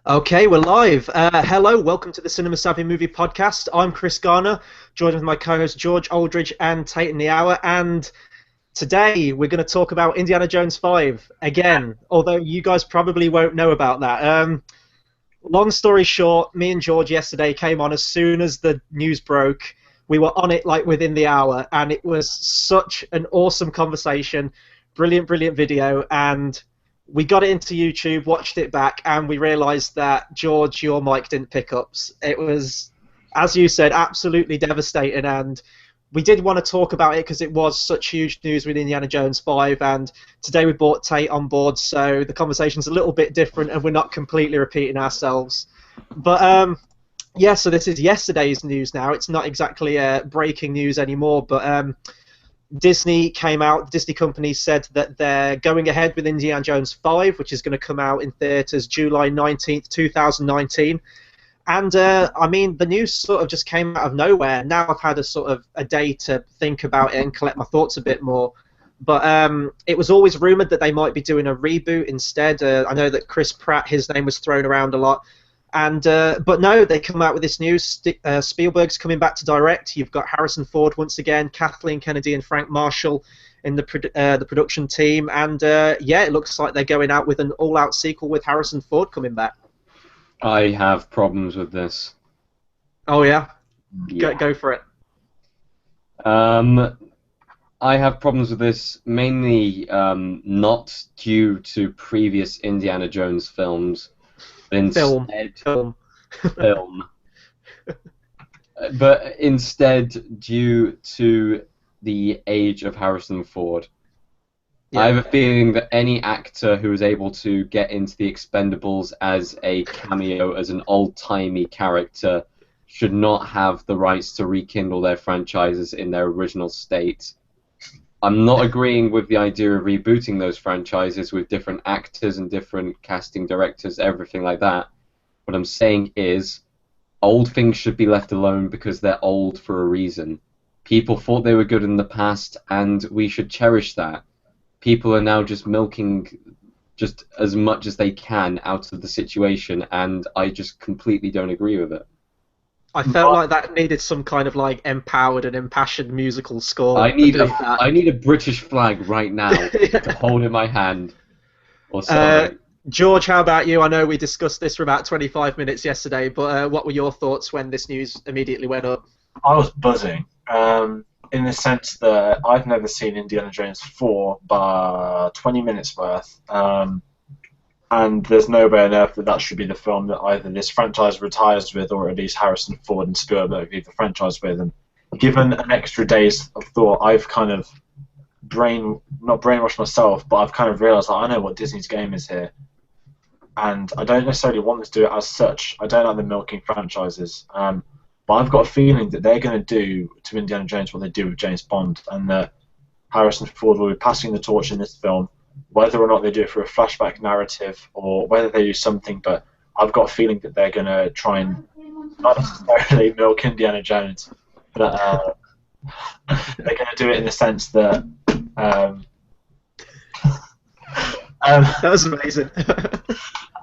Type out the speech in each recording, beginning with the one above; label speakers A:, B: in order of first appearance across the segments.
A: Okay, we're live. Hello, welcome to the Cinema Savvy Movie Podcast. I'm Chris Garner, joined with my co-host George Aldridge and Tate in the Hour. And today we're going to talk about Indiana Jones 5 again, although you guys probably won't know about that. Long story short, me and George yesterday came on as soon as the news broke. We were on it like within the hour, and it was such an awesome conversation, brilliant video, and we got it into YouTube, watched it back, and we realised that, George, your mic didn't pick up. It was, as you said, absolutely devastating, and we did want to talk about it because it was such huge news with Indiana Jones 5, and today we brought Tate on board, so the conversation's a little bit different, and we're not completely repeating ourselves. But, yeah, so this is yesterday's news now. It's not exactly breaking news anymore, but Disney came out, the Disney company said that they're going ahead with Indiana Jones 5, which is going to come out in theatres July 19th, 2019. And, I mean, the news sort of just came out of nowhere. Now I've had a day to think about it and collect my thoughts a bit more. But it was always rumoured that they might be doing a reboot instead. I know that Chris Pratt, his name was thrown around a lot. And but no, they come out with this news. Spielberg's coming back to direct. You've got Harrison Ford once again, Kathleen Kennedy and Frank Marshall in the production team, and yeah, it looks like they're going out with an all-out sequel with Harrison Ford coming back.
B: I have problems with this.
A: Oh yeah,
B: Yeah.
A: Go for it.
B: I have problems with this mainly not due to previous Indiana Jones films.
A: Film.
B: But instead due to the age of Harrison Ford.
A: Yeah.
B: I have a feeling that any actor who is able to get into the Expendables as a cameo, as an old-timey character, should not have the rights to rekindle their franchises in their original state. I'm not agreeing with the idea of rebooting those franchises with different actors and different casting directors, everything like that. What I'm saying is, old things should be left alone because they're old for a reason. People thought they were good in the past, and we should cherish that. People are now just milking just as much as they can out of the situation, and I just completely don't agree with it.
A: I felt like that needed some kind of like empowered and impassioned musical score.
B: I need a British flag right now to hold in my hand, or something.
A: George, how about you? I know we discussed this for about 25 minutes yesterday, but what were your thoughts when this news immediately went up?
C: I was buzzing, in the sense that I've never seen Indiana Jones 4 but 20 minutes worth, and there's no way on earth that should be the film that either this franchise retires with, or at least Harrison Ford and Spielberg leave the franchise with. And given an extra day's of thought, I've kind of not brainwashed myself, but I've kind of realised that I know what Disney's game is here. And I don't necessarily want them to do it as such. I don't like the milking franchises. But I've got a feeling that they're going to do to Indiana Jones what they do with James Bond, and that Harrison Ford will be passing the torch in this film, whether or not they do it for a flashback narrative or whether they do something. But I've got a feeling that they're going to try and not necessarily milk Indiana Jones, but they're going to do it in the sense that
A: that was amazing.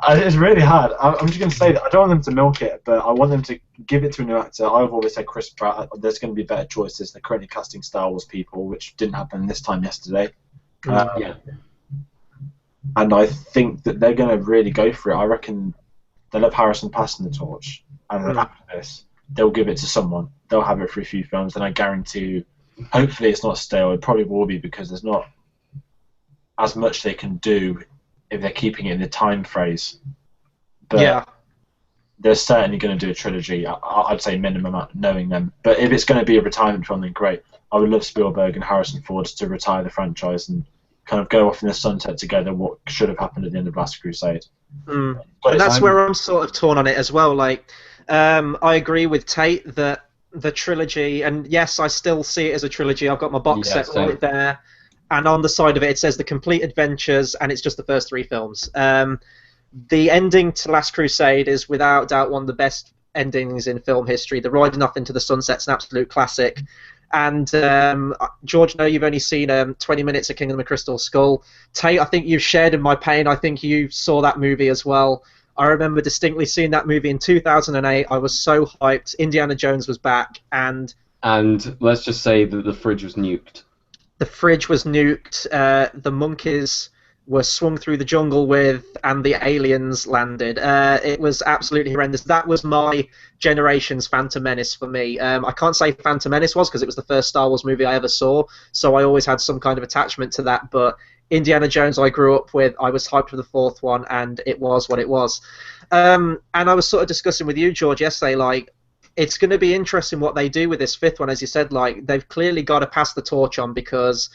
C: It's really hard. I'm just going to say that I don't want them to milk it, but I want them to give it to a new actor. I've always said Chris Pratt. There's going to be better choices. They're currently casting Star Wars people, which didn't happen this time yesterday.
B: Yeah.
C: And I think that they're going to really go for it. I reckon they'll have Harrison passing the torch, and then after this, they'll give it to someone. They'll have it for a few films, and I guarantee you, hopefully it's not stale. It probably will be, because there's not as much they can do if they're keeping it in the time phrase. But
A: yeah,
C: they're certainly going to do a trilogy. I'd say minimum, knowing them. But if it's going to be a retirement film, then great. I would love Spielberg and Harrison Ford to retire the franchise and kind of go off in the sunset together, what should have happened at the end of Last Crusade.
A: And that's where I'm sort of torn on it as well. Like, I agree with Tate that the trilogy, and yes, I still see it as a trilogy. I've got my box set right there. And on the side of it, it says The Complete Adventures, and it's just the first 3 films. The ending to Last Crusade is without doubt one of the best endings in film history. The Riding Off into the Sunset's an absolute classic. And George, I know you've only seen 20 minutes of Kingdom of the Crystal Skull. Tate, I think you've shared in my pain. I think you saw that movie as well. I remember distinctly seeing that movie in 2008. I was so hyped. Indiana Jones was back, and
B: let's just say that the fridge was nuked.
A: the fridge was nuked. The monkeys were swung through the jungle with, and the aliens landed. It was absolutely horrendous. That was my generation's Phantom Menace for me. I can't say Phantom Menace was because it was the first Star Wars movie I ever saw, so I always had some kind of attachment to that. But Indiana Jones I grew up with. I was hyped for the fourth one, and it was what it was. And I was sort of discussing with you, George, yesterday, like, it's going to be interesting what they do with this fifth one. As you said, like, they've clearly got to pass the torch on because,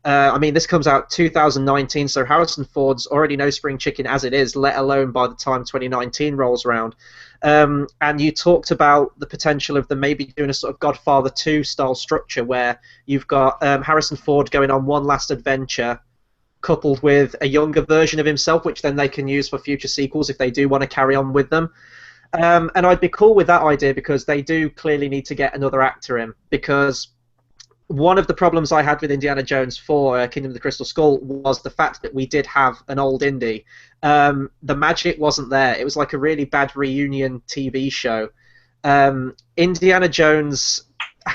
A: I mean, this comes out 2019, so Harrison Ford's already no spring chicken as it is, let alone by the time 2019 rolls around. And you talked about the potential of them maybe doing a sort of Godfather 2 style structure where you've got Harrison Ford going on one last adventure coupled with a younger version of himself, which then they can use for future sequels if they do want to carry on with them. And I'd be cool with that idea because they do clearly need to get another actor in. Because one of the problems I had with Indiana Jones 4, Kingdom of the Crystal Skull, was the fact that we did have an old Indy. The magic wasn't there. It was like a really bad reunion TV show. Indiana Jones,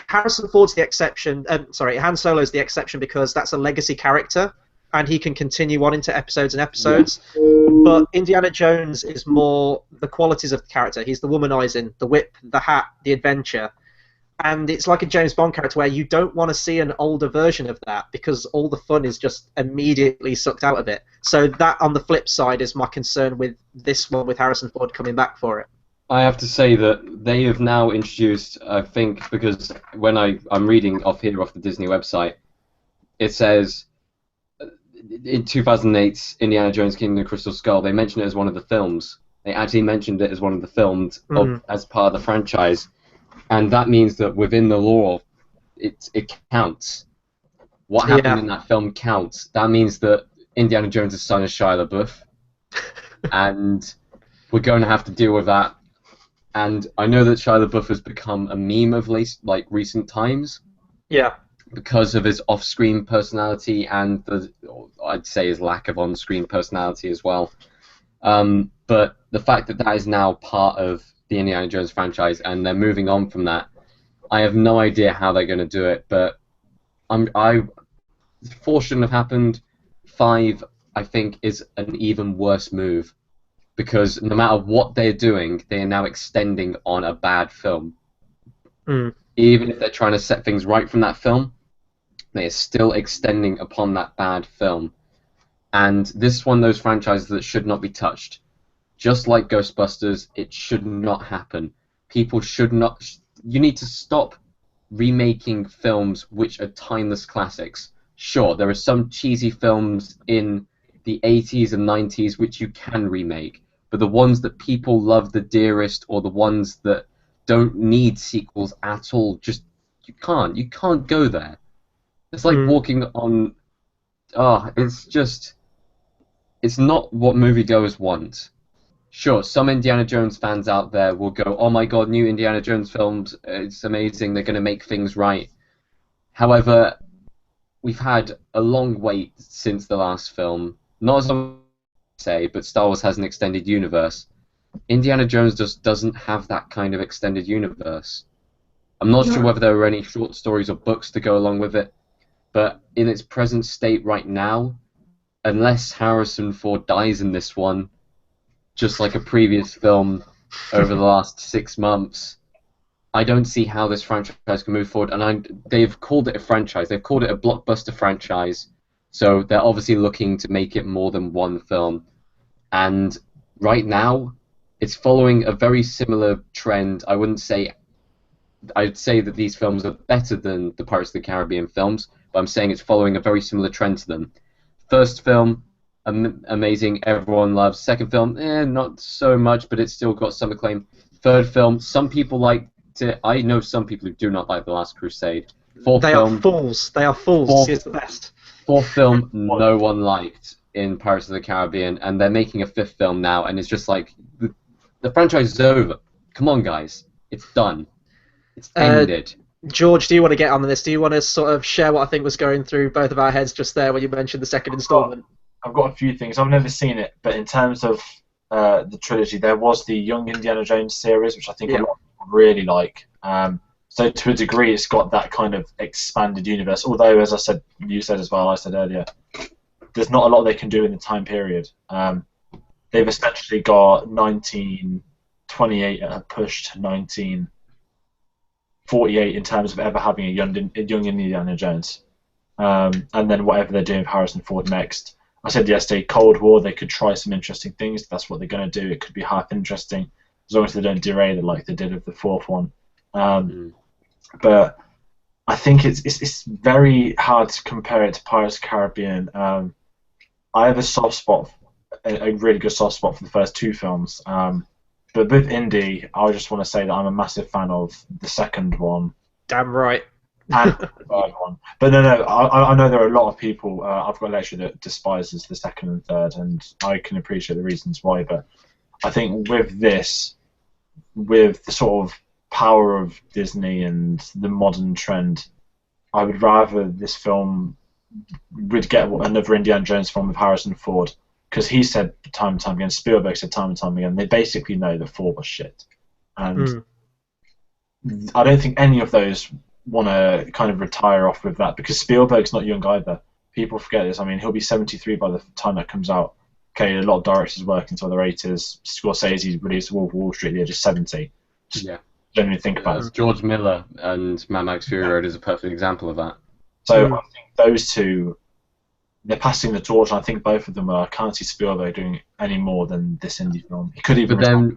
A: Harrison Ford's the exception. Han Solo's the exception because that's a legacy character, and he can continue on into episodes and episodes. But Indiana Jones is more the qualities of the character. He's the womanizing, the whip, the hat, the adventure. And it's like a James Bond character where you don't want to see an older version of that because all the fun is just immediately sucked out of it. So that, on the flip side, is my concern with this one with Harrison Ford coming back for it.
B: I have to say that they have now introduced, I think, because when I'm reading off the Disney website, it says in 2008's Indiana Jones Kingdom of the Crystal Skull, they mentioned it as one of the films. They actually mentioned it as one of the films as part of the franchise. And that means that within the lore, it counts. What happened in that film counts. That means that Indiana Jones' son is Shia LaBeouf. And we're going to have to deal with that. And I know that Shia LaBeouf has become a meme of recent times.
A: Yeah.
B: Because of his off-screen personality and I'd say his lack of on-screen personality as well. But the fact that that is now part of the Indiana Jones franchise and they're moving on from that, I have no idea how they're going to do it. But 4 shouldn't have happened. 5, I think, is an even worse move because no matter what they're doing, they are now extending on a bad film. Even if they're trying to set things right from that film, they are still extending upon that bad film. And this is one of those franchises that should not be touched. Just like Ghostbusters, it should not happen. People should not... You need to stop remaking films which are timeless classics. Sure, there are some cheesy films in the 80s and 90s which you can remake, but the ones that people love the dearest or the ones that don't need sequels at all, just you can't go there. It's like walking on it's not what moviegoers want. Sure, some Indiana Jones fans out there will go, oh my god, new Indiana Jones films, it's amazing, they're going to make things right. However, we've had a long wait since the last film. Not as long as I say, but Star Wars has an extended universe. Indiana Jones just doesn't have that kind of extended universe. I'm not sure whether there are any short stories or books to go along with it, but in its present state right now, unless Harrison Ford dies in this one, just like a previous film over the last 6 months, I don't see how this franchise can move forward. And they've called it a franchise. They've called it a blockbuster franchise, so they're obviously looking to make it more than one film. And right now, it's following a very similar trend. I'd say that these films are better than the Pirates of the Caribbean films, but I'm saying it's following a very similar trend to them. First film, amazing, everyone loves. Second film, not so much, but it's still got some acclaim. Third film, some people liked it. I know some people who do not like The Last Crusade.
A: They are fools. They are fools. It's the best.
B: Fourth film, no one liked in Pirates of the Caribbean, and they're making a 5th film now, and it's just like, the franchise is over. Come on, guys. It's done. It's ended.
A: George, do you want to get on this? Do you want to sort of share what I think was going through both of our heads just there when you mentioned the second installment?
C: I've got a few things. I've never seen it, but in terms of the trilogy, there was the Young Indiana Jones series, which I think a
A: Yeah.
C: lot of people really like. So to a degree, it's got that kind of expanded universe. Although, as I said, you said as well, I said earlier, there's not a lot they can do in the time period. They've essentially got 1928 at a push to 1948 in terms of ever having a young Indiana Jones. And then whatever they're doing with Harrison Ford next. I said yesterday, Cold War, they could try some interesting things. That's what they're going to do. It could be half interesting, as long as they don't derail it like they did with the fourth one. But I think it's very hard to compare it to Pirates of the Caribbean. I have a soft spot, a really good soft spot for the first two films. But with Indy, I just want to say that I'm a massive fan of the second one.
A: Damn right.
C: And the third one. But no, I know there are a lot of people, I've got a lecture that despises the second and third, and I can appreciate the reasons why, but I think with this, with the sort of power of Disney and the modern trend, I would rather this film would get another Indiana Jones film with Harrison Ford, because he said time and time again, Spielberg said time and time again, they basically know that 4 was shit. And I don't think any of those want to kind of retire off with that, because Spielberg's not young either. People forget this. I mean, he'll be 73 by the time that comes out. Okay, a lot of directors work until their 80s. Scorsese released Wolf of Wall Street at the age of 70.
B: Yeah.
C: Don't even think about it.
B: George Miller and Mad Max Fury Road is a perfect example of that.
C: So I think those two, they're passing the torch, and I think both of them are. I can't see Spielberg doing any more than this indie film. He could even.
B: But then,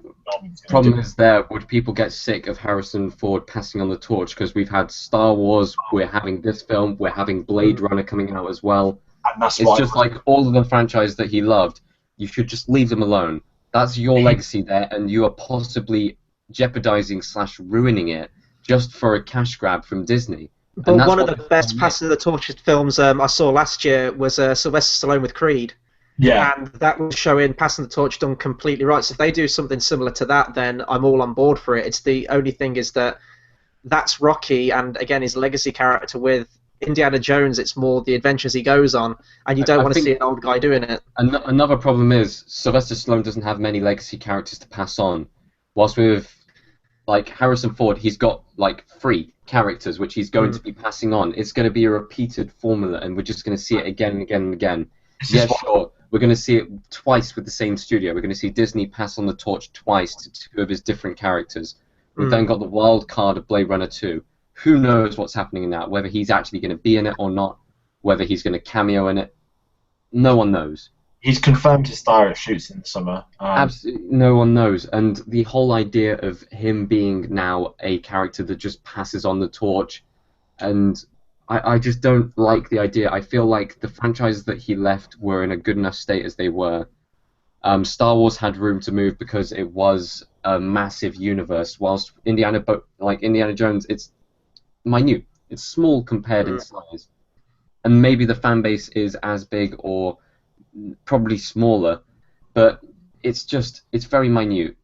B: problem is there, would people get sick of Harrison Ford passing on the torch? Because we've had Star Wars, we're having this film, we're having Blade Runner coming out as well.
C: And that's
B: It's just like all of the franchise that he loved, you should just leave them alone. That's your legacy there, and you are possibly jeopardizing / ruining it just for a cash grab from Disney.
A: But one of the best passing the torch films I saw last year was Sylvester Stallone with Creed.
C: Yeah.
A: And that was showing passing the torch done completely right. So if they do something similar to that, then I'm all on board for it. It's the only thing is that that's Rocky, and again his legacy character. With Indiana Jones, it's more the adventures he goes on, and you don't want to see an old guy doing it.
B: Another problem is Sylvester Stallone doesn't have many legacy characters to pass on, whilst with like Harrison Ford, he's got like 3 characters which he's going to be passing on. It's going to be a repeated formula, and we're just going to see it again and again and again. Yeah, sure. We're going to see it twice with the same studio. We're going to see Disney pass on the torch twice to 2 of his different characters. We've then got the wild card of Blade Runner 2. Who knows what's happening in that? Whether he's actually going to be in it or not, whether he's going to cameo in it, no one knows.
C: He's confirmed his star shoots in the summer.
B: Absolutely, no one knows. And the whole idea of him being now a character that just passes on the torch, and I just don't like the idea. I feel like the franchises that he left were in a good enough state as they were. Star Wars had room to move because it was a massive universe, whilst Indiana Jones, it's minute. It's small compared in size. And maybe the fan base is as big or probably smaller, but it's very minute.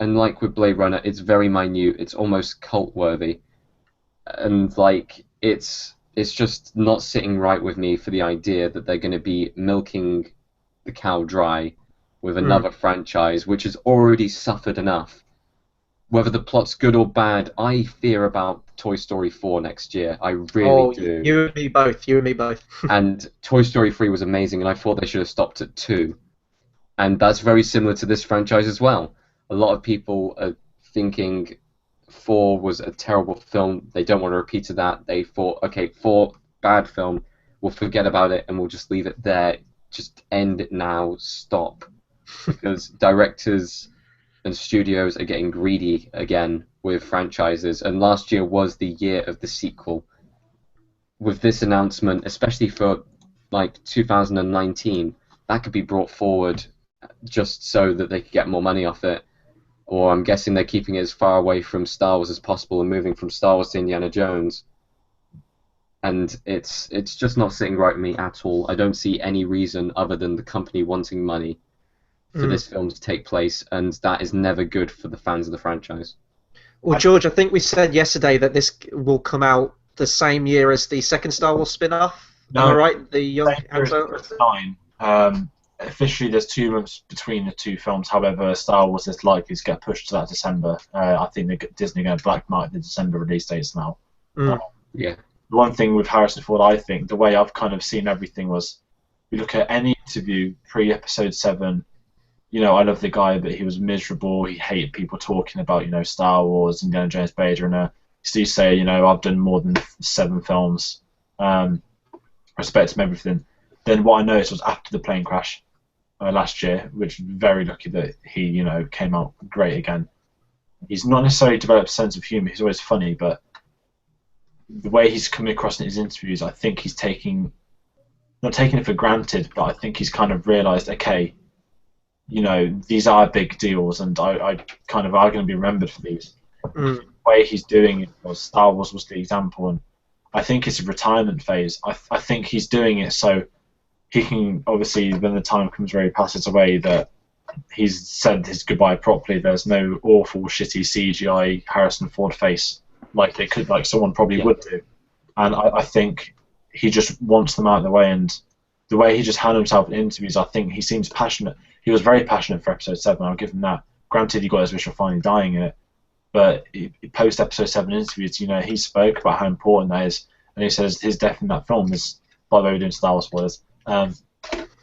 B: And like with Blade Runner, it's very minute. It's almost cult-worthy. And like it's just not sitting right with me for the idea that they're going to be milking the cow dry with another franchise which has already suffered enough. Whether the plot's good or bad, I fear about Toy Story 4 next year. I really do.
A: You and me both. You and me both.
B: And Toy Story 3 was amazing, and I thought they should have stopped at 2. And that's very similar to this franchise as well. A lot of people are thinking 4 was a terrible film. They don't want to repeat that. They thought, okay, 4, bad film. We'll forget about it, and we'll just leave it there. Just end it now. Stop. Because directors and studios are getting greedy again with franchises, and last year was the year of the sequel. With this announcement, especially for like 2019, that could be brought forward just so that they could get more money off it. Or I'm guessing they're keeping it as far away from Star Wars as possible and moving from Star Wars to Indiana Jones. And it's just not sitting right with me at all. I don't see any reason other than the company wanting money for this film to take place, and that is never good for the fans of the franchise.
A: Well, George, I think we said yesterday that this will come out the same year as the second Star Wars spin-off.
C: No,
A: am I right? The young Han Solo.
C: 9. officially there's 2 months between the two films. However, Star Wars is likely to get pushed to that December. I think Disney are going to black mark the December release dates now.
B: Yeah.
C: The one thing with Harrison Ford, I think, the way I've kind of seen everything was, you look at any interview pre-Episode 7, you know, I love the guy, but he was miserable. He hated people talking about, you know, Star Wars, Indiana Jones, Vader, and he used to say, you know, I've done more than 7 films. Respect him, everything. Then what I noticed was after the plane crash last year, which very lucky that he, you know, came out great again. He's not necessarily developed a sense of humour. He's always funny, but the way he's coming across in his interviews, I think he's not taking it for granted, but I think he's kind of realised, okay, you know, these are big deals, and I kind of are going to be remembered for these. The way he's doing it, was Star Wars was the example, and I think it's a retirement phase. I think he's doing it so he can, obviously, when the time comes where he passes away, that he's said his goodbye properly. There's no awful, shitty CGI Harrison Ford face like someone probably would do. And I think he just wants them out of the way, and the way he just handled himself in interviews, I think he seems passionate. He was very passionate for Episode 7, I'll give him that. Granted, he got his wish of finally dying in it, but post Episode 7 interviews, you know, he spoke about how important that is, and he says his death in that film is, by the way, we're doing Star Wars spoilers,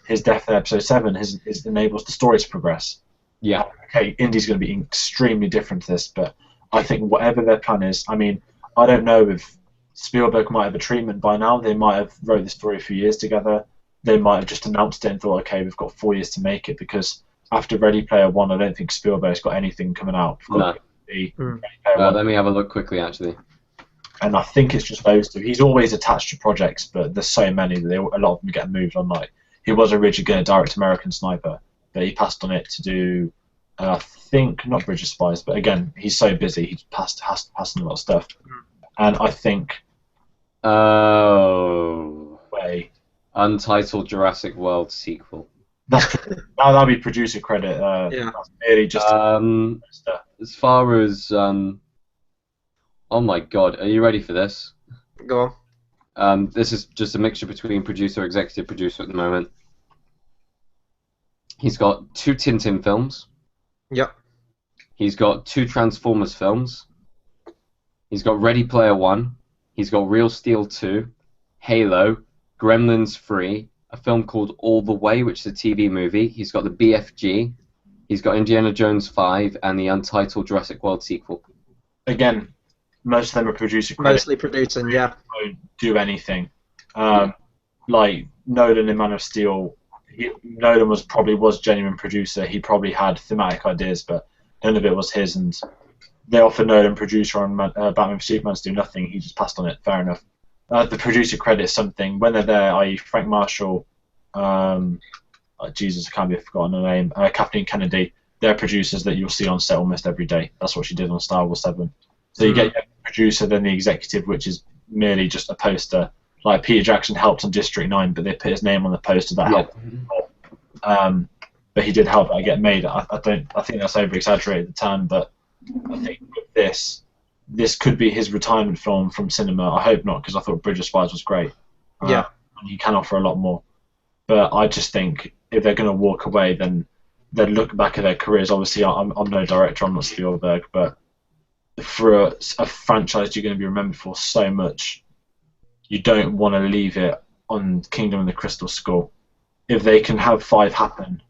C: his death in Episode 7 enables the story to progress.
B: Yeah.
C: Okay, Indy's going to be extremely different to this, but I think whatever their plan is, I mean, I don't know if Spielberg might have a treatment by now. They might have wrote the story a few years together. They might have just announced it and thought, okay, we've got 4 years to make it, because after Ready Player One, I don't think Spielberg's got anything coming out.
B: No. Let me have a look quickly, actually.
C: And I think it's just those two. He's always attached to projects, but there's so many that a lot of them get moved on. Like, he was originally going to direct American Sniper, but he passed on it to do, I think, not Bridge of Spies, but again, he's so busy, he's passed on a lot of stuff. And I think...
B: Untitled Jurassic World sequel.
C: That'll be producer credit. That's merely just...
B: as far as... oh my god, are you ready for this?
A: Go on.
B: This is just a mixture between producer and executive producer at the moment. He's got 2 Tintin films.
A: Yep.
B: He's got 2 Transformers films. He's got Ready Player One. He's got Real Steel 2, Halo, Gremlins 3, a film called All the Way, which is a TV movie. He's got the BFG. He's got Indiana Jones 5 and the Untitled Jurassic World sequel.
C: Again, most of them are producer credit.
A: Mostly producing, yeah.
C: Won't do anything. Like Nolan in Man of Steel, Nolan was genuine producer. He probably had thematic ideas, but none of it was his. And they offered Nolan producer on Batman v Superman to do nothing. He just passed on it. Fair enough. The producer credit is something when they're there. I.e., Frank Marshall, Jesus, I can't be forgotten her name. Kathleen Kennedy. They're producers that you'll see on set almost every day. That's what she did on Star Wars 7. So you get your producer, then the executive, which is merely just a poster. Like Peter Jackson helped on District 9, but they put his name on the poster that helped. But he did help it get made. I think that's over exaggerated the term, but I think with this could be his retirement film from cinema. I hope not, because I thought Bridge of Spies was great.
A: Yeah.
C: And he can offer a lot more. But I just think if they're going to walk away, then they'd look back at their careers. Obviously, I'm no director, I'm not Spielberg, but for a franchise you're going to be remembered for so much, you don't want to leave it on Kingdom of the Crystal Skull. If they can have 5 happen,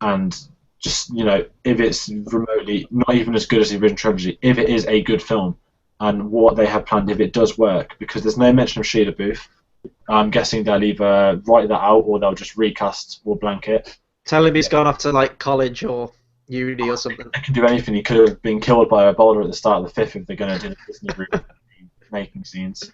C: and just, you know, if it's remotely not even as good as the original trilogy, if it is a good film, and what they have planned, if it does work, because there's no mention of Sheila Booth, I'm guessing they'll either write that out or they'll just recast or blank it.
A: Tell him he's gone off to like college or uni or something.
C: They can do anything. He could have been killed by a boulder at the start of the 5th if they're going to do the Disney route making scenes.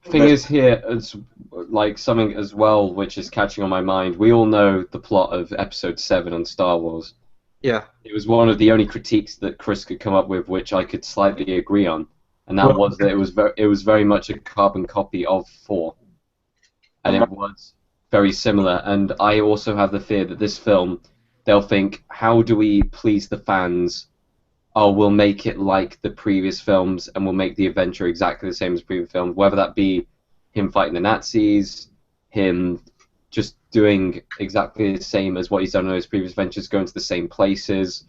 B: Thing is here, as like something as well which is catching on my mind. We all know the plot of Episode 7 on Star Wars.
A: Yeah.
B: It was one of the only critiques that Chris could come up with, which I could slightly agree on, and that was that it was very much a carbon copy of 4, and it was very similar. And I also have the fear that this film, they'll think, how do we please the fans? Oh, we'll make it like the previous films, and we'll make the adventure exactly the same as the previous films, whether that be him fighting the Nazis, him just doing exactly the same as what he's done in his previous ventures, going to the same places,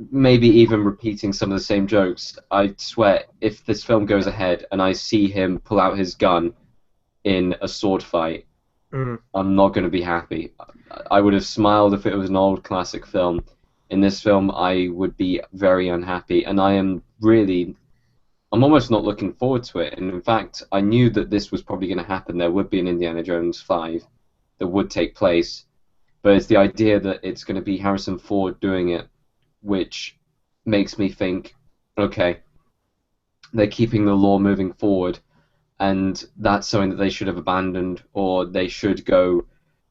B: maybe even repeating some of the same jokes. I swear, if this film goes ahead and I see him pull out his gun in a sword fight, I'm not going to be happy. I would have smiled if it was an old classic film. In this film, I would be very unhappy, and I'm almost not looking forward to it. And in fact, I knew that this was probably going to happen. There would be an Indiana Jones 5 that would take place, but it's the idea that it's going to be Harrison Ford doing it, which makes me think, okay, they're keeping the lore moving forward, and that's something that they should have abandoned, or they should go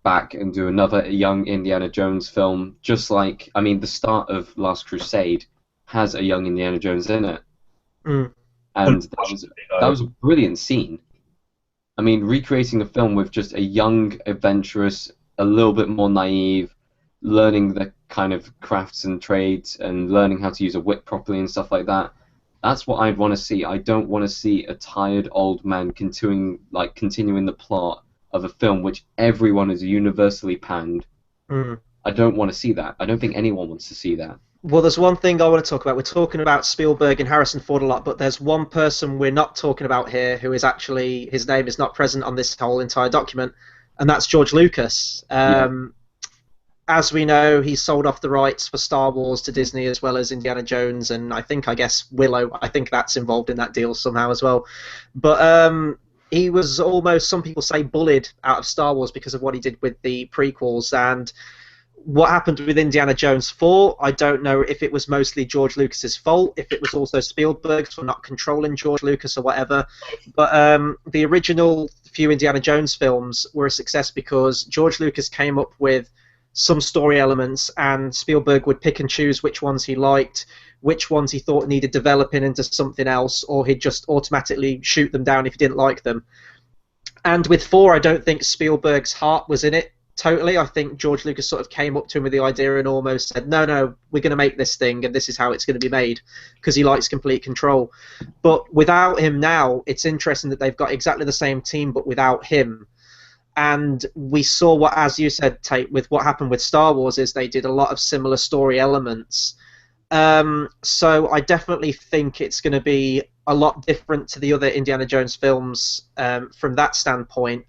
B: back and do another young Indiana Jones film, just like, I mean, the start of Last Crusade has a young Indiana Jones in it. And that was a brilliant scene. I mean, recreating a film with just a young, adventurous, a little bit more naive, learning the kind of crafts and trades and learning how to use a whip properly and stuff like that. That's what I'd want to see. I don't want to see a tired old man continuing the plot of a film which everyone has universally panned. I don't want to see that. I don't think anyone wants to see that.
A: Well, there's one thing I want to talk about. We're talking about Spielberg and Harrison Ford a lot, but there's one person we're not talking about here who is actually, his name is not present on this whole entire document, and that's George Lucas. As we know, he sold off the rights for Star Wars to Disney as well as Indiana Jones, and I guess Willow. I think that's involved in that deal somehow as well. But he was almost, some people say, bullied out of Star Wars because of what he did with the prequels. And what happened with Indiana Jones 4, I don't know if it was mostly George Lucas's fault, if it was also Spielberg's for not controlling George Lucas or whatever. But the original few Indiana Jones films were a success because George Lucas came up with some story elements, and Spielberg would pick and choose which ones he liked, which ones he thought needed developing into something else, or he'd just automatically shoot them down if he didn't like them. And with 4, I don't think Spielberg's heart was in it totally. I think George Lucas sort of came up to him with the idea and almost said, no, we're going to make this thing, and this is how it's going to be made, because he likes complete control. But without him now, it's interesting that they've got exactly the same team, but without him. And we saw what, as you said, Tate, with what happened with Star Wars, is they did a lot of similar story elements. So I definitely think it's going to be a lot different to the other Indiana Jones films from that standpoint.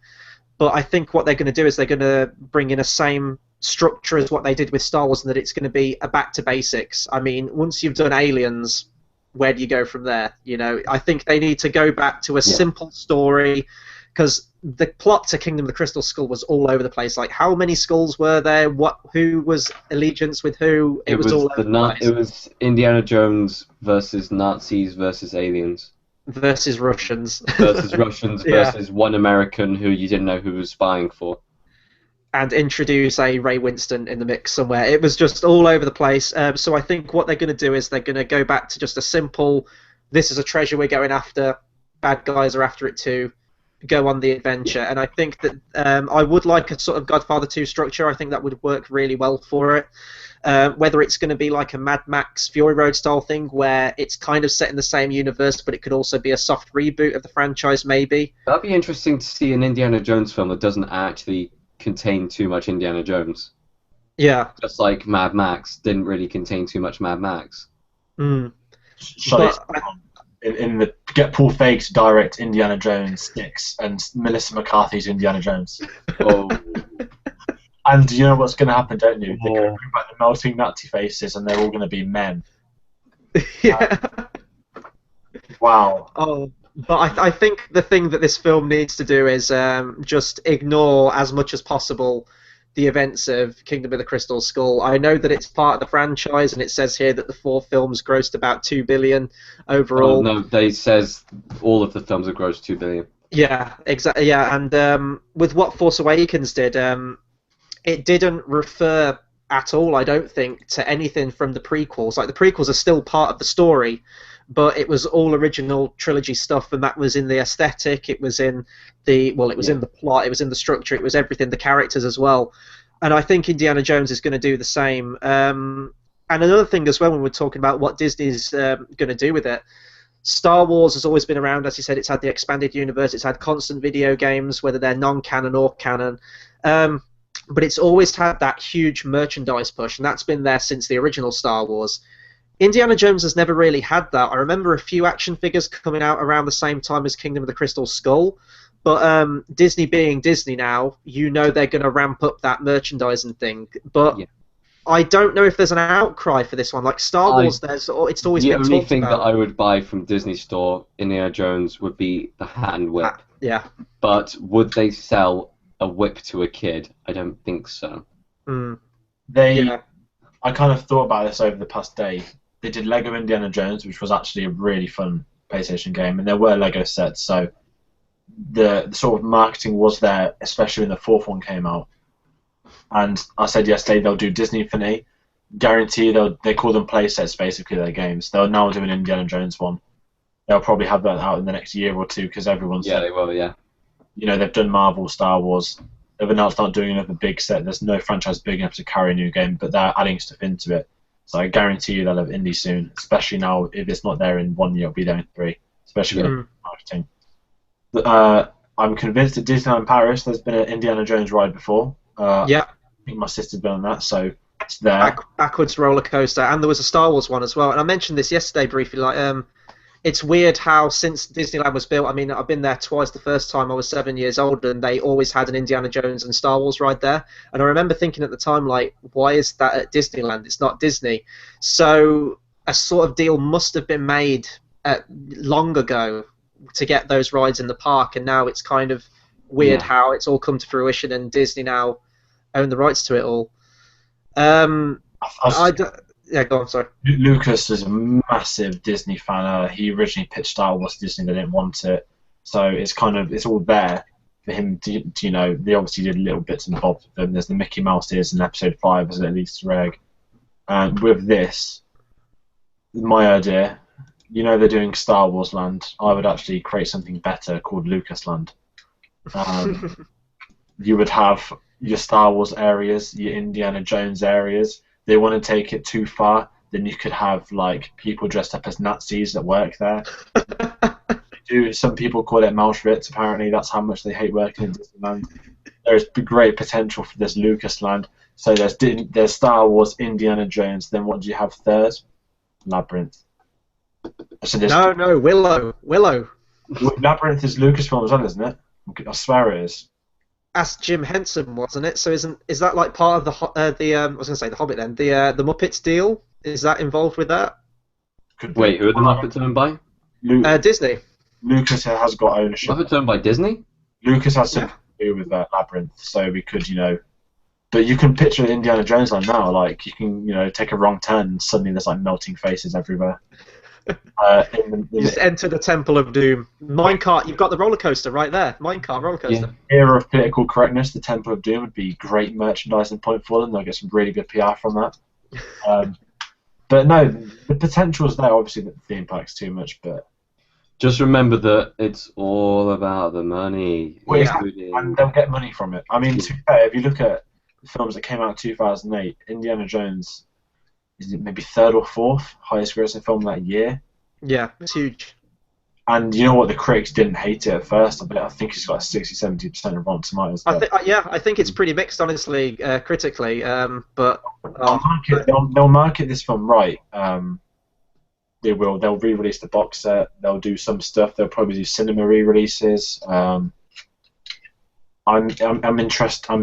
A: But I think what they're going to do is they're going to bring in a same structure as what they did with Star Wars, and that it's going to be a back to basics. I mean, once you've done Aliens, where do you go from there? You know, I think they need to go back to a simple story, because the plot to Kingdom of the Crystal Skull was all over the place. Like, how many skulls were there? Who was allegiance with who? It was all over the place.
B: It was Indiana Jones versus Nazis versus aliens.
A: Versus Russians.
B: Versus Russians versus one American who you didn't know who was spying for.
A: And introduce a Ray Winston in the mix somewhere. It was just all over the place. So I think what they're going to do is they're going to go back to just a simple, this is a treasure we're going after, bad guys are after it too, go on the adventure. And I think that I would like a sort of Godfather 2 structure. I think that would work really well for it. Whether it's going to be like a Mad Max Fury Road style thing where it's kind of set in the same universe, but it could also be a soft reboot of the franchise, maybe.
B: That'd be interesting to see an Indiana Jones film that doesn't actually contain too much Indiana Jones.
A: Yeah.
B: Just like Mad Max didn't really contain too much Mad Max.
C: Get Paul Feig to direct Indiana Jones 6 and Melissa McCarthy's Indiana Jones.
B: Oh.
C: And you know what's going to happen, don't you? They're going to bring back the melting Nazi faces, and they're all going to be men.
A: Yeah.
C: Wow.
A: Oh, but I think the thing that this film needs to do is just ignore as much as possible the events of Kingdom of the Crystal Skull. I know that it's part of the franchise, and it says here that the 4 films grossed about $2 billion overall.
B: Oh, no, they says all of the films have grossed $2 billion.
A: Yeah, exactly. Yeah, and with what Force Awakens did, it didn't refer at all, I don't think, to anything from the prequels. Like, the prequels are still part of the story, but it was all original trilogy stuff, and that was in the aesthetic, it was in the, in the plot, it was in the structure, it was everything, the characters as well. And I think Indiana Jones is going to do the same. And another thing as well, when we're talking about what Disney's going to do with it, Star Wars has always been around, as you said. It's had the expanded universe. It's had constant video games, whether they're non-canon or canon. But it's always had that huge merchandise push, and that's been there since the original Star Wars. Indiana Jones has never really had that. I remember a few action figures coming out around the same time as Kingdom of the Crystal Skull, but Disney being Disney now, you know they're going to ramp up that merchandising thing. But
B: Yeah.
A: I don't know if there's an outcry for this one. Like Star Wars, it's always
B: The
A: been
B: only
A: talked
B: thing
A: about.
B: that I would buy from Disney Store, Indiana Jones, would be the hat and whip.
A: Yeah.
B: But would they sell a whip to a kid? I don't think so.
A: Mm.
C: I kind of thought about this over the past day. They did Lego Indiana Jones, which was actually a really fun PlayStation game, and there were Lego sets, so the sort of marketing was there, especially when the fourth one came out. And I said yesterday they'll do Disney Infinity. Guarantee they call them play sets, basically, their games. They'll now do an Indiana Jones one. They'll probably have that out in the next year or two because everyone's...
B: Yeah, they will, yeah.
C: You know, they've done Marvel, Star Wars. They've announced not doing another big set. There's no franchise big enough to carry a new game, but they're adding stuff into it. So I guarantee you they'll have indie soon, especially now. If it's not there in 1 year, it'll be there in 3, especially with marketing. I'm convinced at Disneyland Paris there's been an Indiana Jones ride before.
A: Yeah.
C: I think my sister's been on that, so it's there.
A: Backwards roller coaster, and there was a Star Wars one as well. And I mentioned this yesterday briefly. Like, it's weird how since Disneyland was built, I mean, I've been there twice. The first time I was 7 years old, and they always had an Indiana Jones and Star Wars ride there. And I remember thinking at the time, like, why is that at Disneyland? It's not Disney. So a sort of deal must have been made long ago to get those rides in the park, and now it's kind of weird how it's all come to fruition, and Disney now own the rights to it all. Yeah, go on, sorry.
C: Lucas is a massive Disney fan. He originally pitched Star Wars to Disney, they didn't want it. So it's all there for him to, you know, they obviously did little bits and bobs with them. There's the Mickey Mouse ears in episode 5 as an Easter egg. And with this, my idea, you know they're doing Star Wars Land, I would actually create something better called Lucas Land. You would have your Star Wars areas, your Indiana Jones areas. They want to take it too far, then you could have like people dressed up as Nazis that work there. Some people call it Auschwitz. Apparently, that's how much they hate working in Disneyland. There's great potential for this Lucas Land. So there's Star Wars, Indiana Jones. Then what do you have third? Labyrinth. So
A: no, Willow.
C: Labyrinth is Lucasfilm as well, isn't it? I swear it is.
A: That's Jim Henson, wasn't it? So is that like part of the I was going to say the Hobbit then, the Muppets deal? Is that involved with that?
B: Wait, who are the Muppets owned by?
A: Disney.
C: Lucas has got ownership.
B: Muppets owned by Disney?
C: Lucas has something to do with Labyrinth, so we could, you know. But you can picture Indiana Jones Land now, like you can, you know, take a wrong turn and suddenly there's like melting faces everywhere.
A: You just enter the Temple of Doom. Minecart, you've got the roller coaster right there. Minecart roller coaster.
C: Yeah. Era of political correctness, the Temple of Doom would be great merchandising point for them. They'll get some really good PR from that. But no, the potential's there. Obviously, the theme park's too much, but
B: just remember that it's all about the money.
C: And they'll get money from it. I mean, to be fair, if you look at the films that came out in 2008, Indiana Jones is it maybe 3rd or 4th highest grossing film that year.
A: Yeah, it's huge.
C: And you know what? The critics didn't hate it at first. I think it's got 60-70% of Rotten Tomatoes.
A: I think it's pretty mixed, honestly, critically. But
C: they'll market this film right. They will. They'll re-release the box set. They'll do some stuff. They'll probably do cinema re-releases. I'm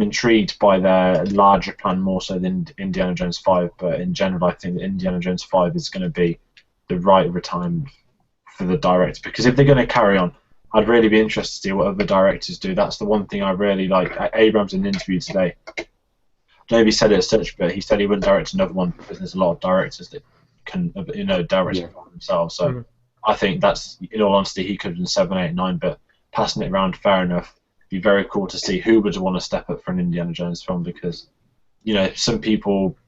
C: intrigued by their larger plan more so than Indiana Jones 5. But in general, I think that Indiana Jones 5 is going to be the right retirement for the director, because if they're going to carry on, I'd really be interested to see what other directors do. That's the one thing I really like. Abrams in an interview today, I don't know if he said it as such, but he said he wouldn't direct another one because there's a lot of directors that can, you know, direct it for themselves. So I think that's, in all honesty, he could have done 7, 8, 9, but passing it around, fair enough. It'd be very cool to see who would want to step up for an Indiana Jones film, because, you know, some people,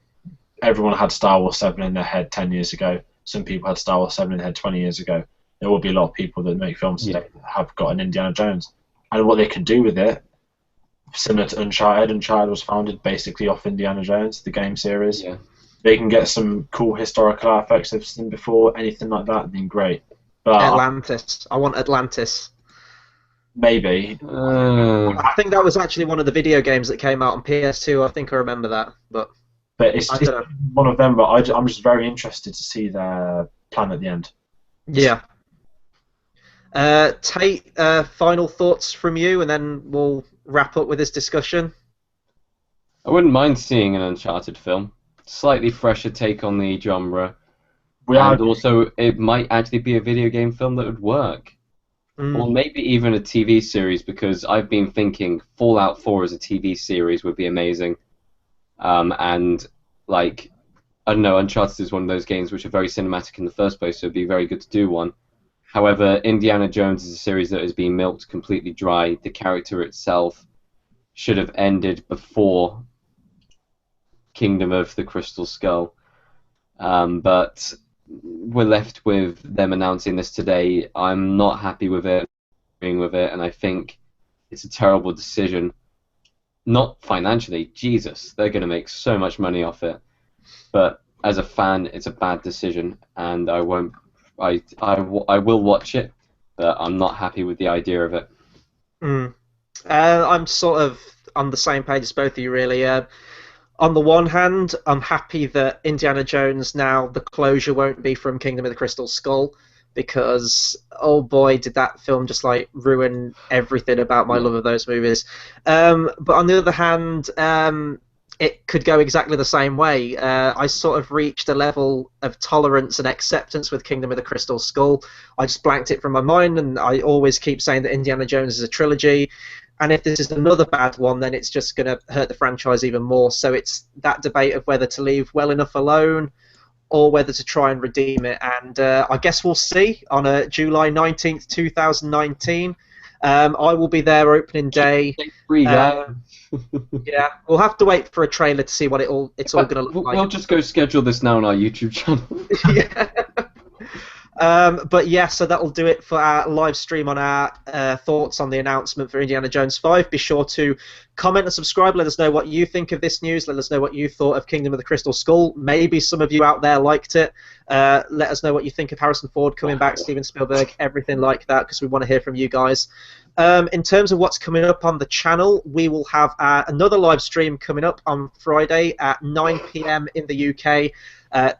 C: everyone had Star Wars 7 in their head 10 years ago. Some people had Star Wars 7 in their head 20 years ago. There will be a lot of people that make films today that have got an Indiana Jones. And what they can do with it, similar to Uncharted. Uncharted was founded basically off Indiana Jones, the game series. Yeah. They can get some cool historical artifacts they've seen before, anything like that, then great. But
A: Atlantis. I want Atlantis.
C: maybe.
A: I think that was actually one of the video games that came out on PS2. I think I remember that, but
C: But
A: I
C: it's
A: don't know.
C: one of them. But I'm just very interested to see their plan at the end.
A: Yeah. Tate, final thoughts from you, and then we'll wrap up with this discussion.
B: I wouldn't mind seeing an Uncharted film. Slightly fresher take on the genre.
C: We are.
B: And also, it might actually be a video game film that would work. Or maybe even a TV series, because I've been thinking Fallout 4 as a TV series would be amazing. And, like, I don't know, Uncharted is one of those games which are very cinematic in the first place, so it'd be very good to do one. However, Indiana Jones is a series that has been milked completely dry. The character itself should have ended before Kingdom of the Crystal Skull. But we're left with them announcing this today. I'm not happy with it, agreeing with it, and I think it's a terrible decision. Not financially, Jesus, they're going to make so much money off it. But as a fan, it's a bad decision, and I won't. I will watch it, but I'm not happy with the idea of it.
A: I'm sort of on the same page as both of you, really. On the one hand, I'm happy that Indiana Jones now, the closure won't be from Kingdom of the Crystal Skull, because oh boy, did that film just like ruin everything about my love of those movies. But on the other hand, it could go exactly the same way. I sort of reached a level of tolerance and acceptance with Kingdom of the Crystal Skull. I just blanked it from my mind, and I always keep saying that Indiana Jones is a trilogy. And if this is another bad one, then it's just going to hurt the franchise even more. So it's that debate of whether to leave well enough alone or whether to try and redeem it. And I guess we'll see on July 19th, 2019. I will be there opening day. Yeah, we'll have to wait for a trailer to see what it's all going to look like.
B: We'll just go schedule this now on our YouTube channel.
A: Yeah. But yeah, so that'll do it for our live stream on our thoughts on the announcement for Indiana Jones 5. Be sure to comment and subscribe. Let us know what you think of this news. Let us know what you thought of Kingdom of the Crystal Skull. Maybe some of you out there liked it. Let us know what you think of Harrison Ford coming back, Steven Spielberg, everything like that, because we want to hear from you guys. In terms of what's coming up on the channel, we will have another live stream coming up on Friday at 9 PM in the UK.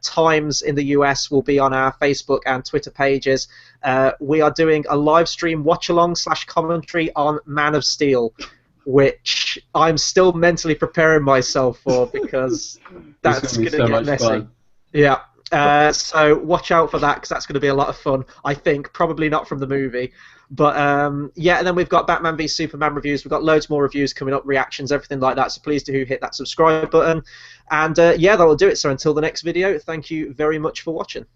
A: Times in the US will be on our Facebook and Twitter pages. We are doing a live stream watch-along / commentary on Man of Steel, which I'm still mentally preparing myself for, because that's going to get messy. Fun. Yeah. So watch out for that, because that's going to be a lot of fun. I think probably not from the movie, but yeah. And then we've got Batman v Superman reviews. We've got loads more reviews coming up, reactions, everything like that. So please do hit that subscribe button, and yeah, that'll do it. So until the next video, thank you very much for watching.